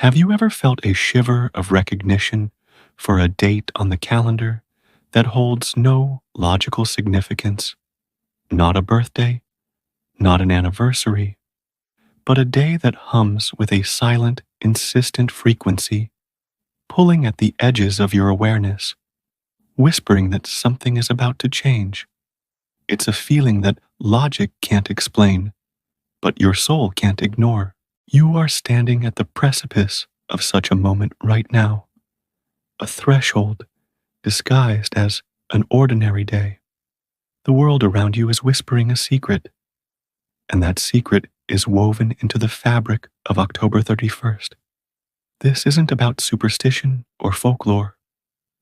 Have you ever felt a shiver of recognition for a date on the calendar that holds no logical significance? Not a birthday, not an anniversary, but a day that hums with a silent, insistent frequency, pulling at the edges of your awareness, whispering that something is about to change. It's a feeling that logic can't explain, but your soul can't ignore. You are standing at the precipice of such a moment right now, a threshold disguised as an ordinary day. The world around you is whispering a secret, and that secret is woven into the fabric of October 31st. This isn't about superstition or folklore.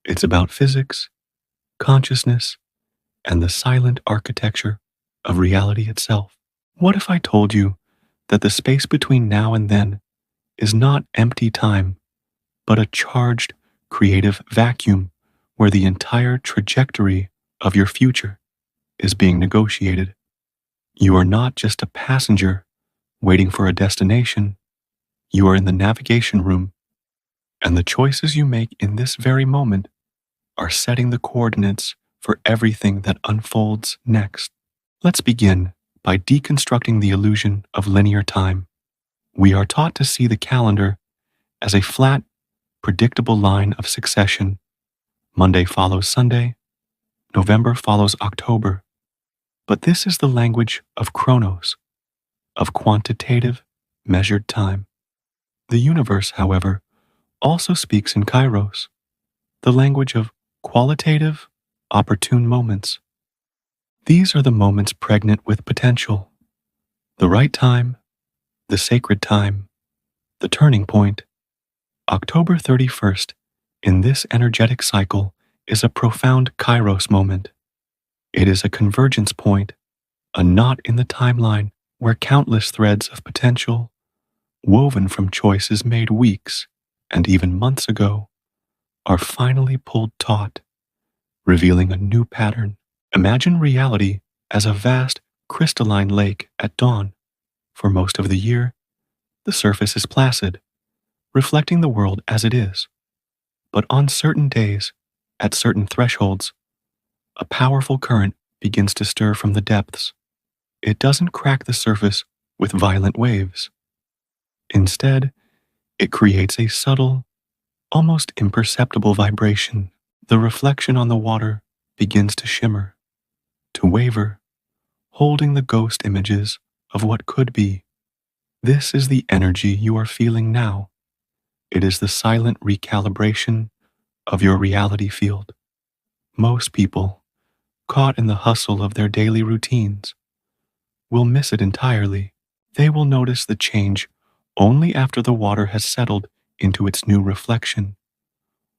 It's about physics, consciousness, and the silent architecture of reality itself. What if I told you that the space between now and then is not empty time, but a charged, creative vacuum where the entire trajectory of your future is being negotiated? You are not just a passenger waiting for a destination. You are in the navigation room, and the choices you make in this very moment are setting the coordinates for everything that unfolds next. Let's begin by deconstructing the illusion of linear time. We are taught to see the calendar as a flat, predictable line of succession. Monday follows Sunday, November follows October. But this is the language of chronos, of quantitative, measured time. The universe, however, also speaks in kairos, the language of qualitative, opportune moments. These are the moments pregnant with potential. The right time, the sacred time, the turning point. October 31st, in this energetic cycle, is a profound kairos moment. It is a convergence point, a knot in the timeline where countless threads of potential, woven from choices made weeks and even months ago, are finally pulled taut, revealing a new pattern. Imagine reality as a vast, crystalline lake at dawn. For most of the year, the surface is placid, reflecting the world as it is. But on certain days, at certain thresholds, a powerful current begins to stir from the depths. It doesn't crack the surface with violent waves. Instead, it creates a subtle, almost imperceptible vibration. The reflection on the water begins to shimmer, to waver, holding the ghost images of what could be. This is the energy you are feeling now. It is the silent recalibration of your reality field. Most people, caught in the hustle of their daily routines, will miss it entirely. They will notice the change only after the water has settled into its new reflection,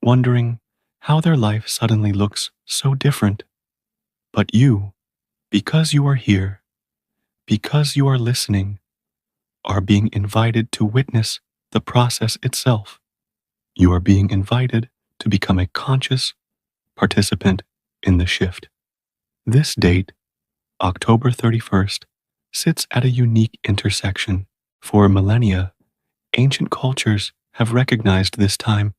wondering how their life suddenly looks so different. But you, because you are here, because you are listening, are being invited to witness the process itself. You are being invited to become a conscious participant in the shift. This date, October 31st, sits at a unique intersection. For millennia, ancient cultures have recognized this time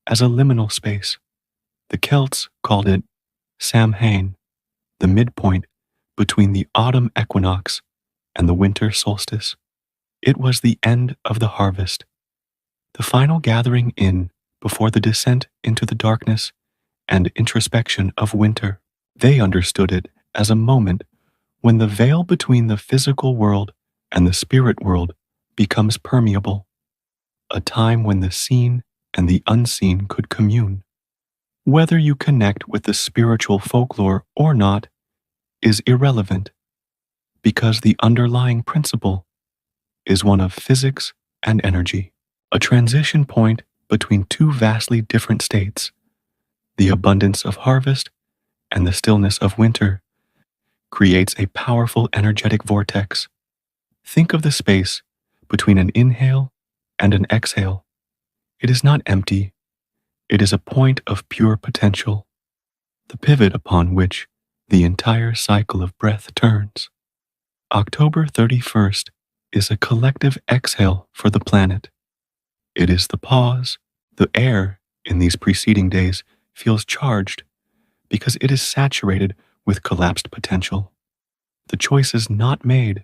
as a liminal space. The Celts called it Samhain, the midpoint between the autumn equinox and the winter solstice. It was the end of the harvest, the final gathering in before the descent into the darkness and introspection of winter. They understood it as a moment when the veil between the physical world and the spirit world becomes permeable, a time when the seen and the unseen could commune. Whether you connect with the spiritual folklore or not is irrelevant, because the underlying principle is one of physics and energy, a transition point between two vastly different states. The abundance of harvest and the stillness of winter creates a powerful energetic vortex. Think of the space between an inhale and an exhale. It is not empty. It is a point of pure potential, the pivot upon which the entire cycle of breath turns. October 31st is a collective exhale for the planet. It is the pause. The air in these preceding days feels charged because it is saturated with collapsed potential. The choices not made,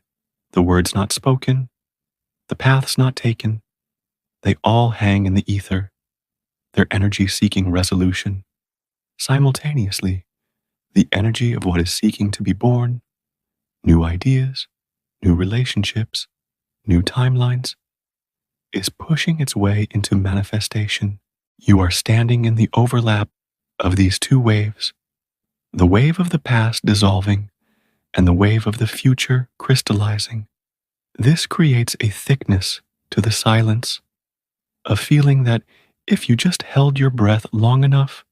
the words not spoken, the paths not taken, they all hang in the ether, their energy seeking resolution. Simultaneously, the energy of what is seeking to be born, new ideas, new relationships, new timelines, is pushing its way into manifestation. You are standing in the overlap of these two waves, the wave of the past dissolving and the wave of the future crystallizing. This creates a thickness to the silence, a feeling that if you just held your breath long enough,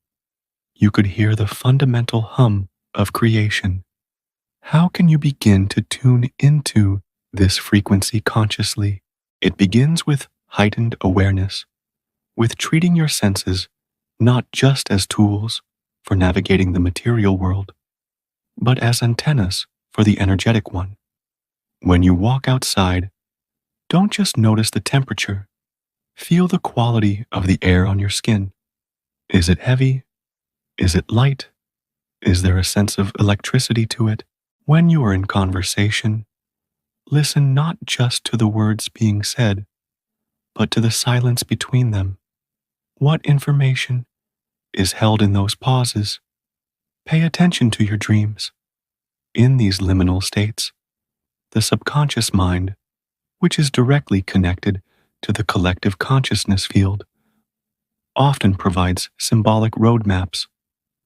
you could hear the fundamental hum of creation. How can you begin to tune into this frequency consciously? It begins with heightened awareness, with treating your senses not just as tools for navigating the material world, but as antennas for the energetic one. When you walk outside, don't just notice the temperature. Feel the quality of the air on your skin. Is it heavy? Is it light? Is there a sense of electricity to it? When you are in conversation, listen not just to the words being said, but to the silence between them. What information is held in those pauses? Pay attention to your dreams. In these liminal states, the subconscious mind, which is directly connected to the collective consciousness field, often provides symbolic roadmaps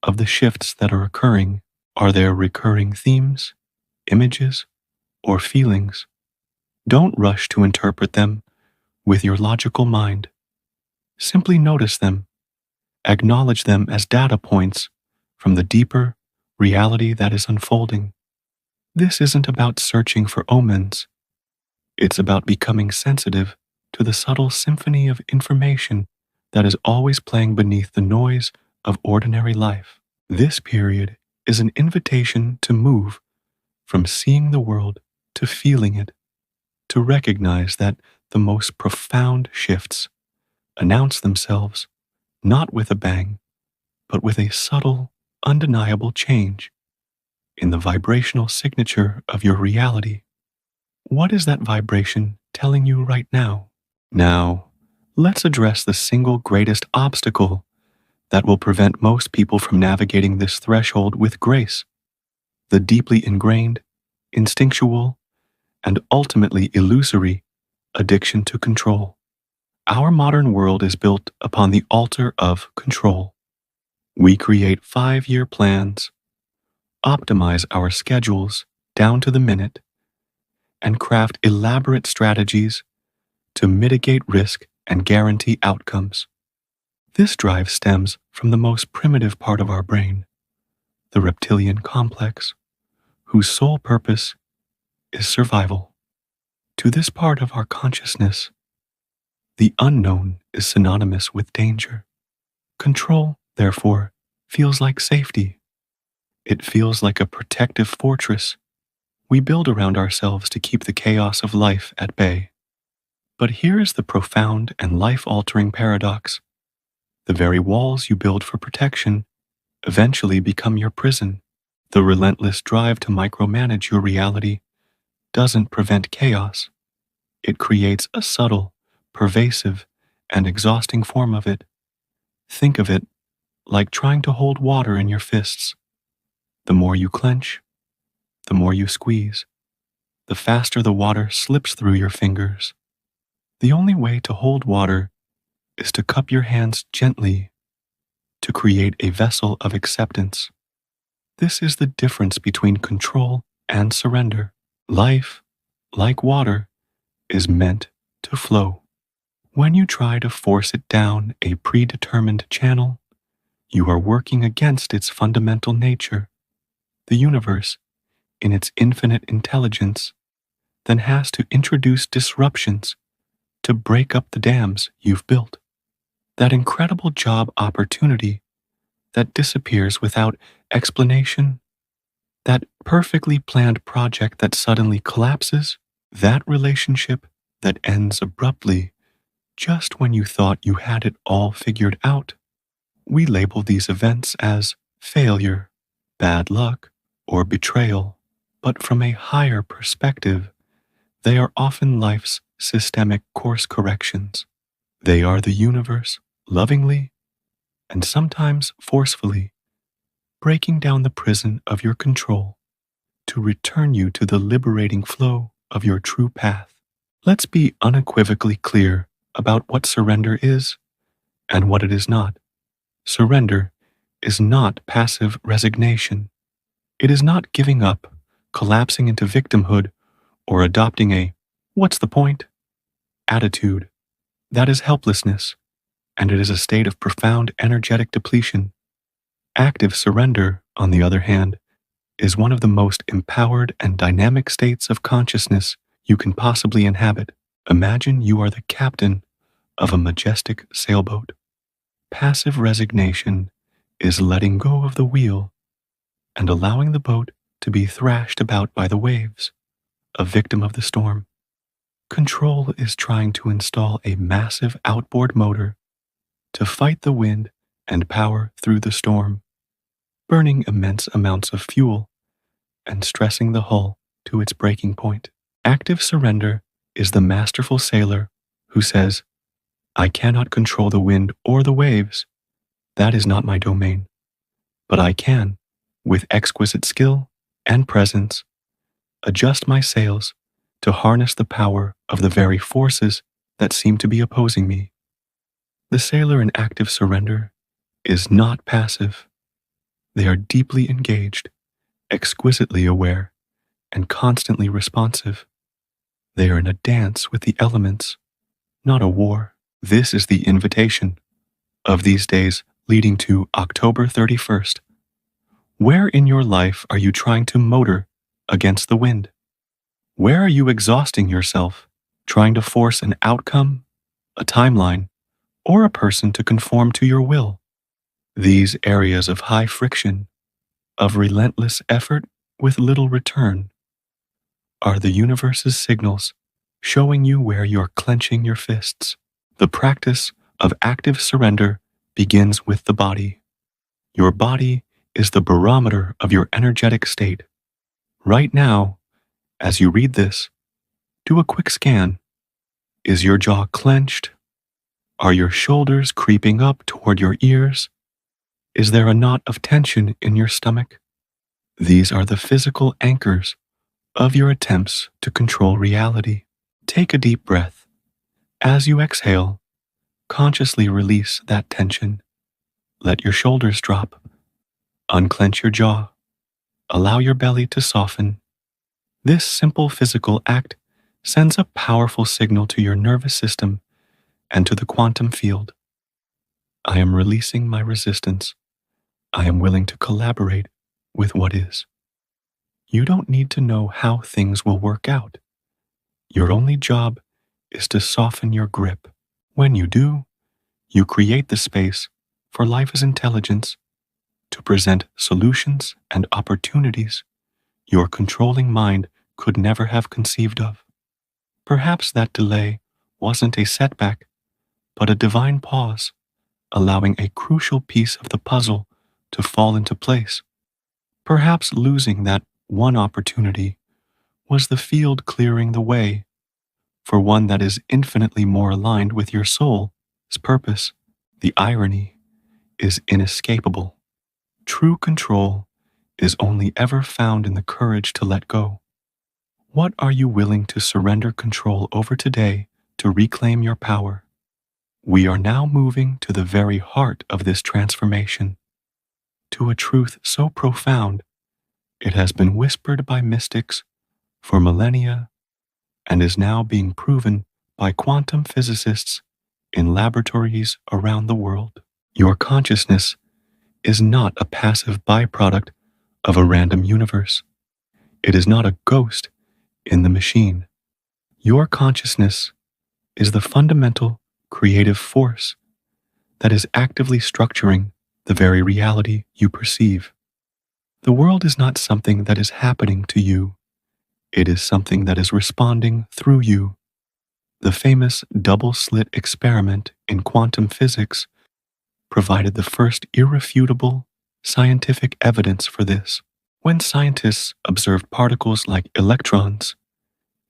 of the shifts that are occurring. Are there recurring themes, images, or feelings? Don't rush to interpret them with your logical mind. Simply notice them. Acknowledge them as data points from the deeper reality that is unfolding. This isn't about searching for omens. It's about becoming sensitive to the subtle symphony of information that is always playing beneath the noise of ordinary life. This period is an invitation to move from seeing the world to feeling it, to recognize that the most profound shifts announce themselves not with a bang, but with a subtle, undeniable change in the vibrational signature of your reality. What is that vibration telling you right now? Now, let's address the single greatest obstacle that will prevent most people from navigating this threshold with grace: the deeply ingrained, instinctual, and ultimately illusory addiction to control. Our modern world is built upon the altar of control. We create 5-year plans, optimize our schedules down to the minute, and craft elaborate strategies to mitigate risk and guarantee outcomes. This drive stems from the most primitive part of our brain, the reptilian complex, whose sole purpose is survival. To this part of our consciousness, the unknown is synonymous with danger. Control, therefore, feels like safety. It feels like a protective fortress we build around ourselves to keep the chaos of life at bay. But here is the profound and life-altering paradox. The very walls you build for protection eventually become your prison. The relentless drive to micromanage your reality doesn't prevent chaos. It creates a subtle, pervasive, and exhausting form of it. Think of it like trying to hold water in your fists. The more you clench, the more you squeeze, the faster the water slips through your fingers. The only way to hold water is to cup your hands gently, to create a vessel of acceptance. This is the difference between control and surrender. Life, like water, is meant to flow. When you try to force it down a predetermined channel, you are working against its fundamental nature. The universe, in its infinite intelligence, then has to introduce disruptions to break up the dams you've built. That incredible job opportunity that disappears without explanation, that perfectly planned project that suddenly collapses, that relationship that ends abruptly just when you thought you had it all figured out. We label these events as failure, bad luck, or betrayal, but from a higher perspective, they are often life's systemic course corrections. They are the universe lovingly and sometimes forcefully breaking down the prison of your control to return you to the liberating flow of your true path. Let's be unequivocally clear about what surrender is and what it is not. Surrender is not passive resignation. It is not giving up, collapsing into victimhood, or adopting a "what's the point?" attitude. That is helplessness, and it is a state of profound energetic depletion. Active surrender, on the other hand, is one of the most empowered and dynamic states of consciousness you can possibly inhabit. Imagine you are the captain of a majestic sailboat. Passive resignation is letting go of the wheel and allowing the boat to be thrashed about by the waves, a victim of the storm. Control is trying to install a massive outboard motor to fight the wind and power through the storm, burning immense amounts of fuel and stressing the hull to its breaking point. Active surrender is the masterful sailor who says, "I cannot control the wind or the waves. That is not my domain. But I can, with exquisite skill and presence, adjust my sails to harness the power of the very forces that seem to be opposing me." The sailor in active surrender is not passive. They are deeply engaged, exquisitely aware, and constantly responsive. They are in a dance with the elements, not a war. This is the invitation of these days leading to October 31st. Where in your life are you trying to motor against the wind? Where are you exhausting yourself, trying to force an outcome, a timeline, or a person to conform to your will? These areas of high friction, of relentless effort with little return, are the universe's signals showing you where you're clenching your fists. The practice of active surrender begins with the body. Your body is the barometer of your energetic state. Right now, as you read this, do a quick scan. Is your jaw clenched? Are your shoulders creeping up toward your ears? Is there a knot of tension in your stomach? These are the physical anchors of your attempts to control reality. Take a deep breath. As you exhale, consciously release that tension. Let your shoulders drop. Unclench your jaw. Allow your belly to soften. This simple physical act sends a powerful signal to your nervous system and to the quantum field. I am releasing my resistance. I am willing to collaborate with what is. You don't need to know how things will work out. Your only job is to soften your grip. When you do, you create the space for life's intelligence to present solutions and opportunities your controlling mind could never have conceived of. Perhaps that delay wasn't a setback, but a divine pause, allowing a crucial piece of the puzzle to fall into place. Perhaps losing that one opportunity was the field clearing the way for one that is infinitely more aligned with your soul's purpose. The irony is inescapable. True control is only ever found in the courage to let go. What are you willing to surrender control over today to reclaim your power? We are now moving to the very heart of this transformation, to a truth so profound it has been whispered by mystics for millennia and is now being proven by quantum physicists in laboratories around the world. Your consciousness is not a passive byproduct of a random universe. It is not a ghost in the machine. Your consciousness is the fundamental creative force that is actively structuring the very reality you perceive. The world is not something that is happening to you. It is something that is responding through you. The famous double-slit experiment in quantum physics provided the first irrefutable scientific evidence for this. When scientists observed particles like electrons,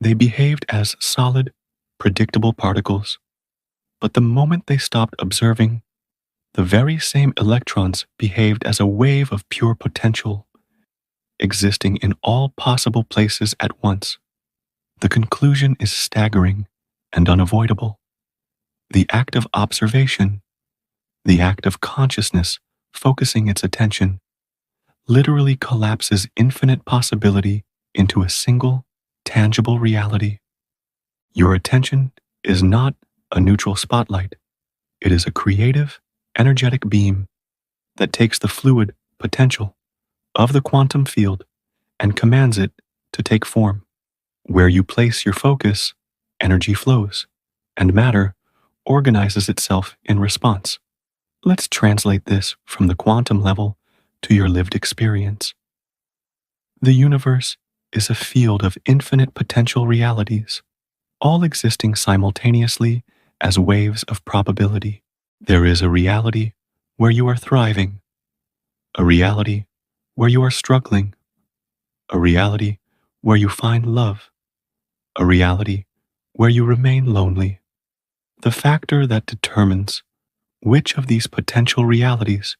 they behaved as solid, predictable particles. But the moment they stopped observing, the very same electrons behaved as a wave of pure potential, existing in all possible places at once. The conclusion is staggering and unavoidable. The act of observation, the act of consciousness focusing its attention, literally collapses infinite possibility into a single, tangible reality. Your attention is not a neutral spotlight. It is a creative, energetic beam that takes the fluid potential of the quantum field and commands it to take form. Where you place your focus, energy flows, and matter organizes itself in response. Let's translate this from the quantum level to your lived experience. The universe is a field of infinite potential realities, all existing simultaneously as waves of probability. There is a reality where you are thriving, a reality where you are struggling, a reality where you find love, a reality where you remain lonely. The factor that determines which of these potential realities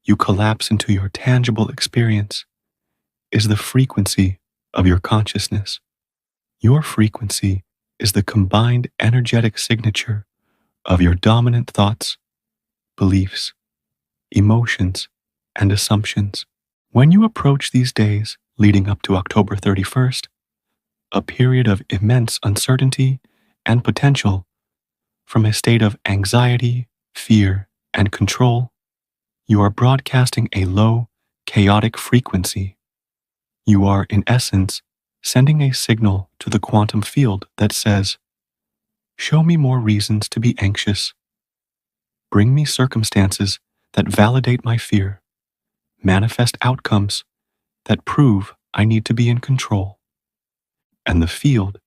you collapse into your tangible experience is the frequency of your consciousness. Your frequency is the combined energetic signature of your dominant thoughts, beliefs, emotions, and assumptions. When you approach these days leading up to October 31st, a period of immense uncertainty and potential, from a state of anxiety, fear, and control, you are broadcasting a low, chaotic frequency. You are, in essence, sending a signal to the quantum field that says, "Show me more reasons to be anxious. Bring me circumstances that validate my fear. Manifest outcomes that prove I need to be in control." And the field,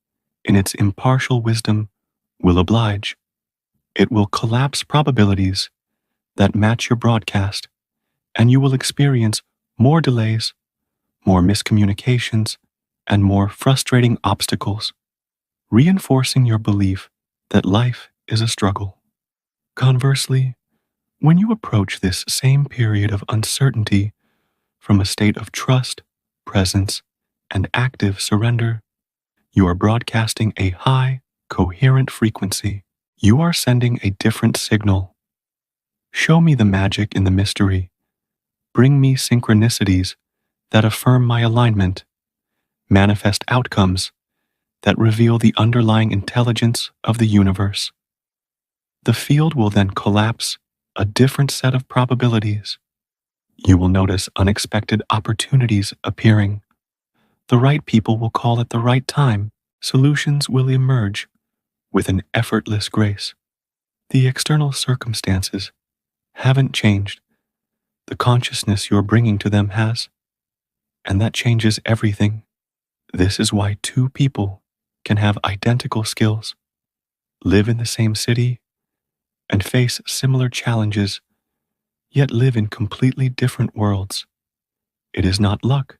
in its impartial wisdom, will oblige. It will collapse probabilities that match your broadcast, and you will experience more delays, more miscommunications, and more frustrating obstacles, reinforcing your belief that life is a struggle. Conversely, when you approach this same period of uncertainty from a state of trust, presence, and active surrender, you are broadcasting a high, coherent frequency. You are sending a different signal. Show me the magic in the mystery. Bring me synchronicities that affirm my alignment. Manifest outcomes that reveal the underlying intelligence of the universe. The field will then collapse a different set of probabilities. You will notice unexpected opportunities appearing. The right people will call at the right time. Solutions will emerge with an effortless grace. The external circumstances haven't changed. The consciousness you're bringing to them has, and that changes everything. This is why two people can have identical skills, live in the same city, and face similar challenges, yet live in completely different worlds. It is not luck,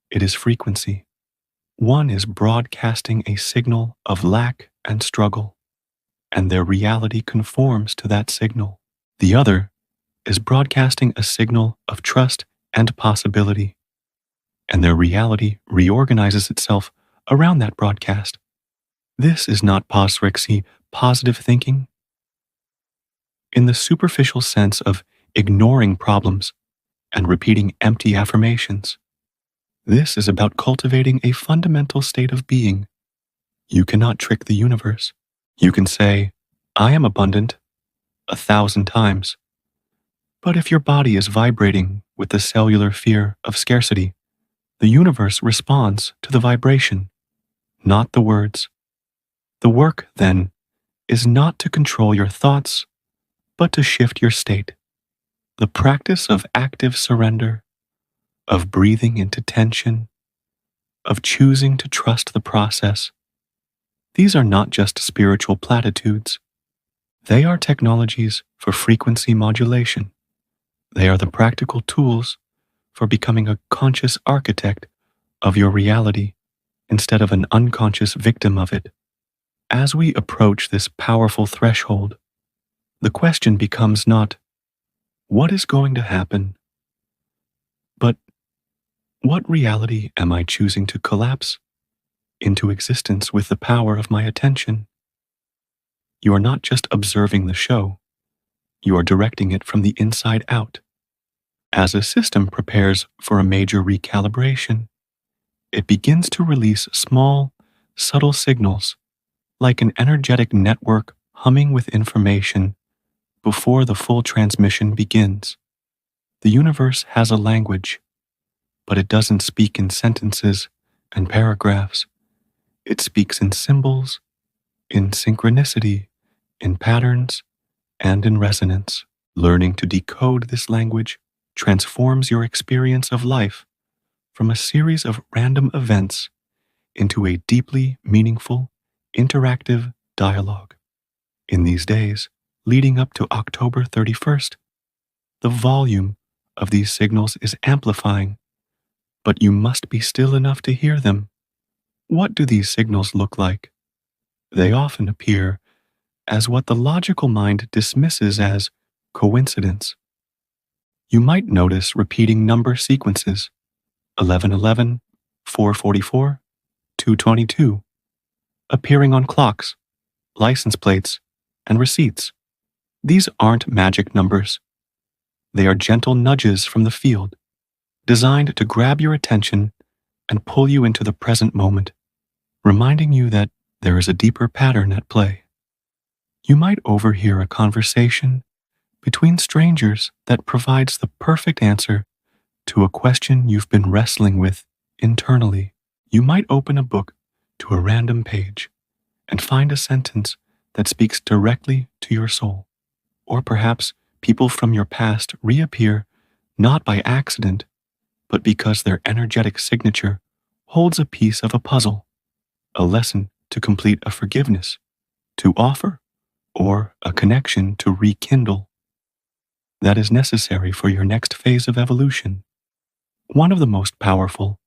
it is frequency. One is broadcasting a signal of lack and struggle, and their reality conforms to that signal. The other is broadcasting a signal of trust and possibility, and their reality reorganizes itself around that broadcast. This is not posrexy, positive thinking. In the superficial sense of ignoring problems and repeating empty affirmations, this is about cultivating a fundamental state of being. You cannot trick the universe. You can say, "I am abundant," 1,000 times. But if your body is vibrating with the cellular fear of scarcity, the universe responds to the vibration, not the words. The work, then, is not to control your thoughts, but to shift your state. The practice of active surrender, of breathing into tension, of choosing to trust the process. These are not just spiritual platitudes. They are technologies for frequency modulation. They are the practical tools for becoming a conscious architect of your reality instead of an unconscious victim of it. As we approach this powerful threshold, the question becomes not, what is going to happen, but what reality am I choosing to collapse into existence with the power of my attention? You are not just observing the show, you are directing it from the inside out. As a system prepares for a major recalibration, it begins to release small, subtle signals like an energetic network humming with information before the full transmission begins. The universe has a language, but it doesn't speak in sentences and paragraphs. It speaks in symbols, in synchronicity, in patterns, and in resonance. Learning to decode this language transforms your experience of life from a series of random events into a deeply meaningful, interactive dialogue. In these days, leading up to October 31st, the volume of these signals is amplifying, but you must be still enough to hear them. What do these signals look like? They often appear as what the logical mind dismisses as coincidence. You might notice repeating number sequences 1111, 444, 222, appearing on clocks, license plates, and receipts. These aren't magic numbers. They are gentle nudges from the field, designed to grab your attention and pull you into the present moment, reminding you that there is a deeper pattern at play. You might overhear a conversation between strangers that provides the perfect answer to a question you've been wrestling with internally. You might open a book to a random page and find a sentence that speaks directly to your soul. Or perhaps people from your past reappear not by accident, but because their energetic signature holds a piece of a puzzle, a lesson to complete, a forgiveness to offer, or a connection to rekindle that is necessary for your next phase of evolution. One of the most powerful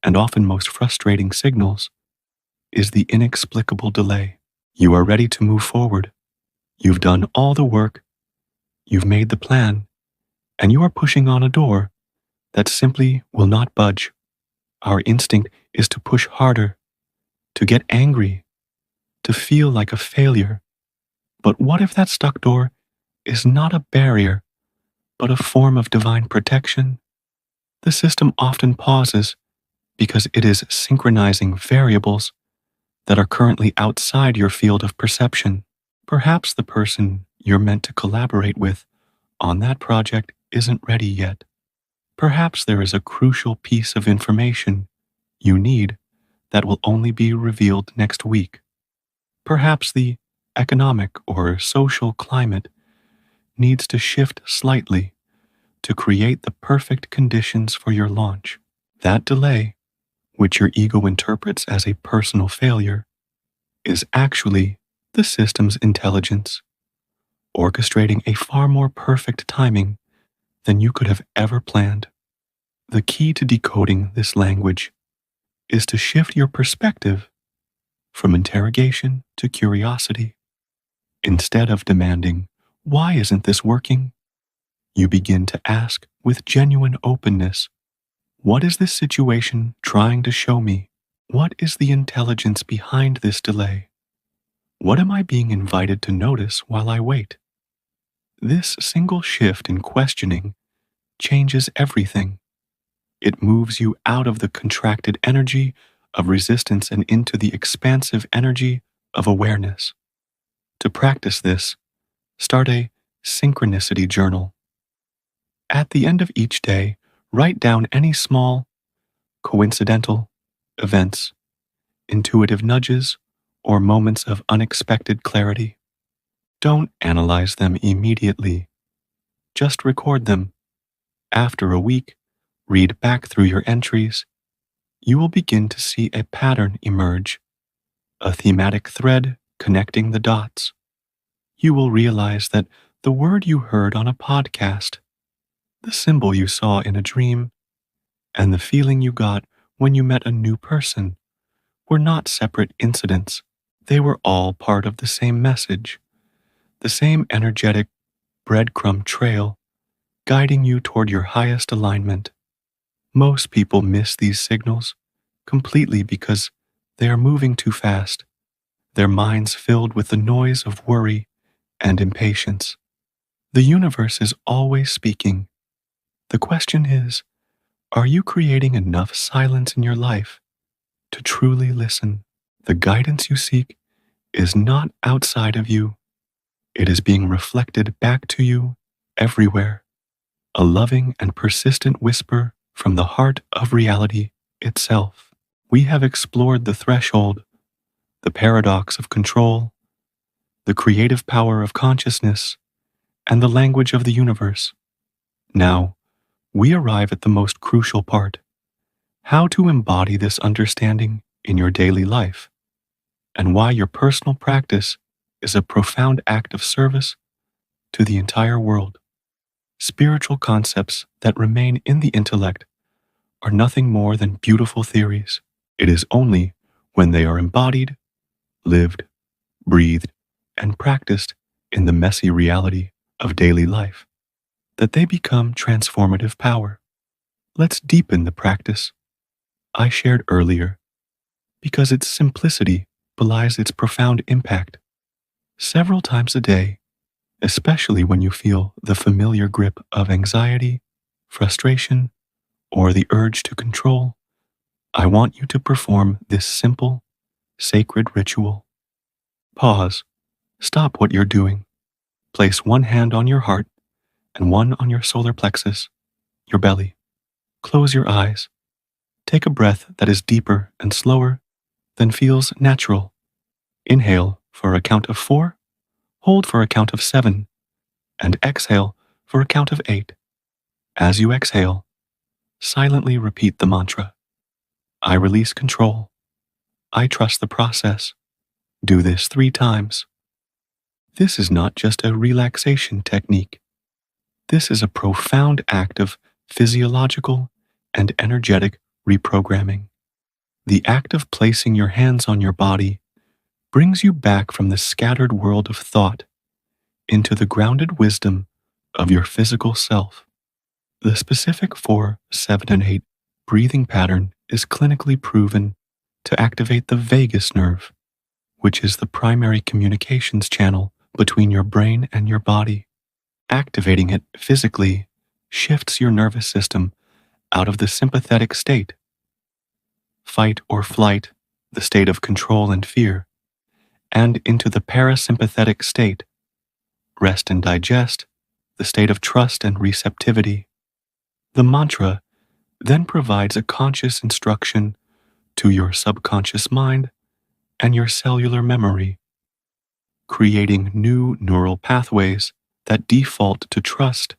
and often most frustrating signals is the inexplicable delay. You are ready to move forward. You've done all the work. You've made the plan, and you are pushing on a door that simply will not budge. Our instinct is to push harder, to get angry, to feel like a failure. But what if that stuck door is not a barrier, but a form of divine protection? The system often pauses because it is synchronizing variables that are currently outside your field of perception. Perhaps the person you're meant to collaborate with on that project isn't ready yet. Perhaps there is a crucial piece of information you need that will only be revealed next week. Perhaps the economic or social climate needs to shift slightly to create the perfect conditions for your launch. That delay, which your ego interprets as a personal failure, is actually the system's intelligence, orchestrating a far more perfect timing than you could have ever planned. The key to decoding this language is to shift your perspective from interrogation to curiosity. Instead of demanding, "Why isn't this working?" you begin to ask with genuine openness, "What is this situation trying to show me? What is the intelligence behind this delay? What am I being invited to notice while I wait?" This single shift in questioning changes everything. It moves you out of the contracted energy of resistance and into the expansive energy of awareness. To practice this, start a synchronicity journal. At the end of each day, write down any small, coincidental events, intuitive nudges, or moments of unexpected clarity. Don't analyze them immediately. Just record them. After a week, read back through your entries. You will begin to see a pattern emerge. a thematic thread connecting the dots. You will realize that the word you heard on a podcast, the symbol you saw in a dream, and the feeling you got when you met a new person were not separate incidents. They were all part of the same message, the same energetic breadcrumb trail guiding you toward your highest alignment. Most people miss these signals completely because they are moving too fast, their minds filled with the noise of worry and impatience. The universe is always speaking. The question is, are you creating enough silence in your life to truly listen? The guidance you seek is not outside of you. It is being reflected back to you everywhere. A loving and persistent whisper from the heart of reality itself. We have explored the threshold, the paradox of control, the creative power of consciousness, and the language of the universe. Now, we arrive at the most crucial part: how to embody this understanding in your daily life, and why your personal practice is a profound act of service to the entire world. Spiritual concepts that remain in the intellect are nothing more than beautiful theories. It is only when they are embodied, lived, breathed, and practiced in the messy reality of daily life that they become transformative power. Let's deepen the practice I shared earlier, because its simplicity belies its profound impact. Several times a day, especially when you feel the familiar grip of anxiety, frustration, or the urge to control, I want you to perform this simple, sacred ritual. Pause. Stop what you're doing. Place one hand on your heart and one on your solar plexus, your belly. Close your eyes. Take a breath that is deeper and slower than feels natural. Inhale for a count of 4, hold for a count of 7, and exhale for a count of 8. As you exhale, silently repeat the mantra: I release control. I trust the process. Do this 3 times. This is not just a relaxation technique. This is a profound act of physiological and energetic reprogramming. The act of placing your hands on your body brings you back from the scattered world of thought into the grounded wisdom of your physical self. The specific 4, 7, and 8 breathing pattern is clinically proven to activate the vagus nerve, which is the primary communications channel between your brain and your body. Activating it physically shifts your nervous system out of the sympathetic state, fight or flight, the state of control and fear, and into the parasympathetic state, rest and digest, the state of trust and receptivity. The mantra then provides a conscious instruction to your subconscious mind and your cellular memory, creating new neural pathways that default to trust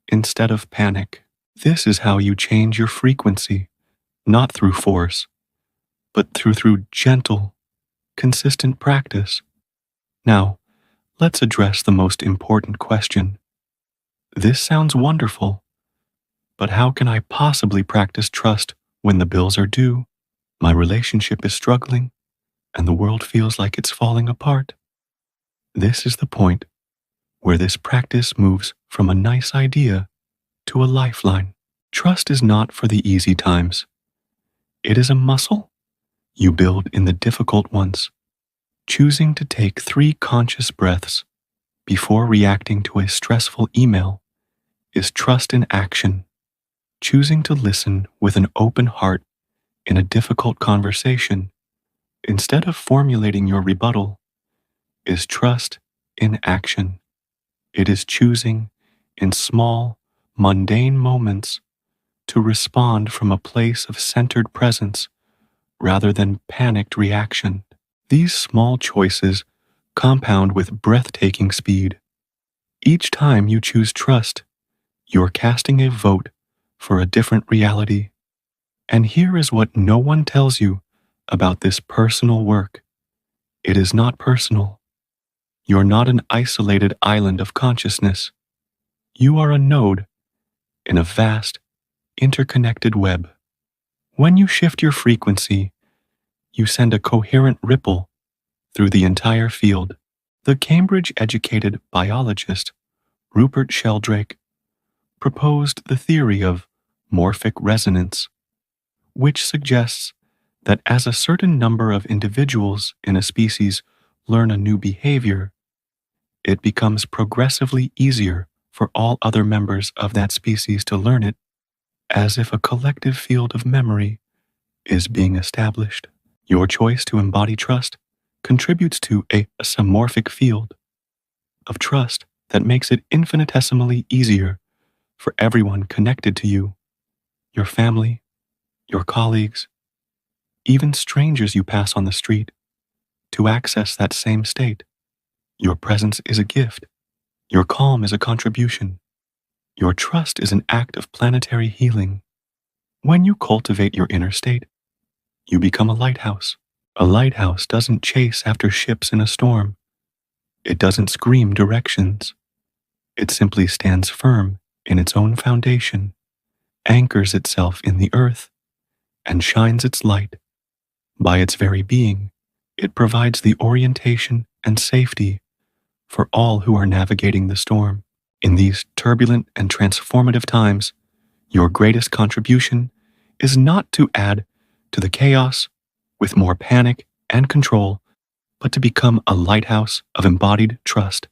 instead of panic. This is how you change your frequency, not through force, but through gentle, consistent practice. Now, let's address the most important question. This sounds wonderful, but how can I possibly practice trust when the bills are due, my relationship is struggling, and the world feels like it's falling apart? This is the point where this practice moves from a nice idea to a lifeline. Trust is not for the easy times. It is a muscle you build in the difficult ones. Choosing to take 3 conscious breaths before reacting to a stressful email is trust in action. Choosing to listen with an open heart in a difficult conversation instead of formulating your rebuttal is trust in action. It is choosing in small, mundane moments to respond from a place of centered presence rather than panicked reaction. These small choices compound with breathtaking speed. Each time you choose trust, you're casting a vote for a different reality. And here is what no one tells you about this personal work. It is not personal. You're not an isolated island of consciousness. You are a node in a vast, interconnected web. When you shift your frequency, you send a coherent ripple through the entire field. The Cambridge-educated biologist Rupert Sheldrake proposed the theory of morphic resonance, which suggests that as a certain number of individuals in a species learn a new behavior, it becomes progressively easier for all other members of that species to learn it, as if a collective field of memory is being established. Your choice to embody trust contributes to a somorphic field of trust that makes it infinitesimally easier for everyone connected to you, your family, your colleagues, even strangers you pass on the street, to access that same state. Your presence is a gift. Your calm is a contribution. Your trust is an act of planetary healing. When you cultivate your inner state, you become a lighthouse. A lighthouse doesn't chase after ships in a storm. It doesn't scream directions. It simply stands firm in its own foundation, anchors itself in the earth, and shines its light. By its very being, it provides the orientation and safety for all who are navigating the storm. In these turbulent and transformative times, your greatest contribution is not to add to the chaos with more panic and control, but to become a lighthouse of embodied trust.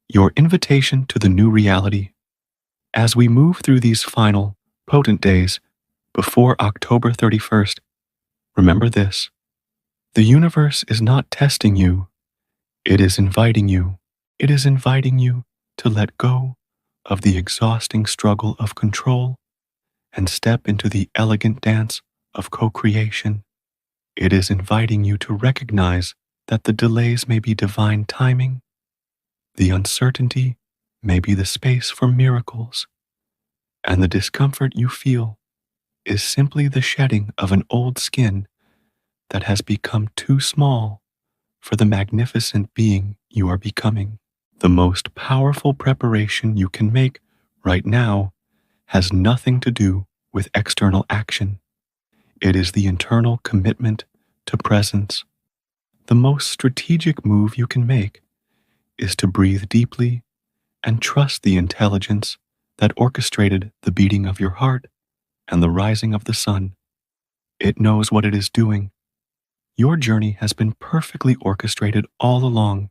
Your invitation to the new reality. As we move through these final, potent days before October 31st, remember this: the universe is not testing you, it is inviting you. It is inviting you to let go of the exhausting struggle of control and step into the elegant dance of co-creation. It is inviting you to recognize that the delays may be divine timing, the uncertainty may be the space for miracles, and the discomfort you feel is simply the shedding of an old skin that has become too small for the magnificent being you are becoming. The most powerful preparation you can make right now has nothing to do with external action. It is the internal commitment to presence. The most strategic move you can make is to breathe deeply and trust the intelligence that orchestrated the beating of your heart and the rising of the sun. It knows what it is doing. Your journey has been perfectly orchestrated all along.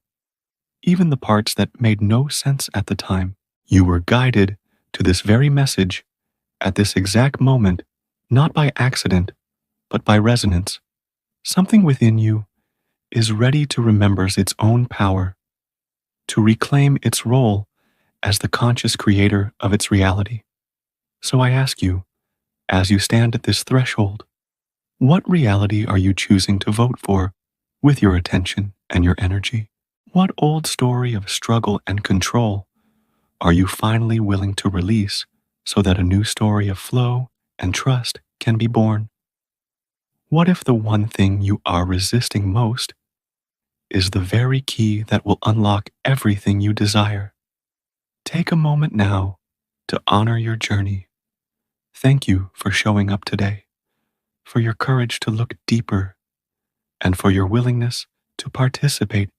Even the parts that made no sense at the time, you were guided to this very message at this exact moment, not by accident, but by resonance. Something within you is ready to remember its own power, to reclaim its role as the conscious creator of its reality. So I ask you, as you stand at this threshold, what reality are you choosing to vote for with your attention and your energy? What old story of struggle and control are you finally willing to release so that a new story of flow and trust can be born? What if the one thing you are resisting most is the very key that will unlock everything you desire? Take a moment now to honor your journey. Thank you for showing up today, for your courage to look deeper, and for your willingness to participate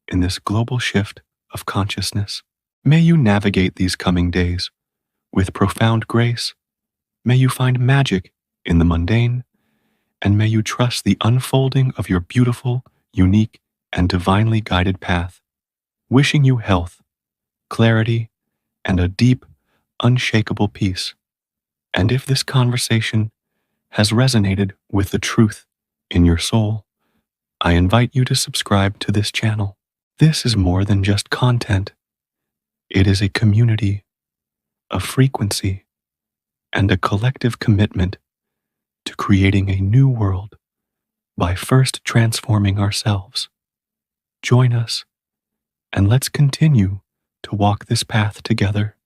in this global shift of consciousness. May you navigate these coming days with profound grace. May you find magic in the mundane, and may you trust the unfolding of your beautiful, unique, and divinely guided path. Wishing you health, clarity, and a deep, unshakable peace. And if this conversation has resonated with the truth in your soul, I invite you to subscribe to this channel. This is more than just content. It is a community, a frequency, and a collective commitment to creating a new world by first transforming ourselves. Join us, and let's continue to walk this path together.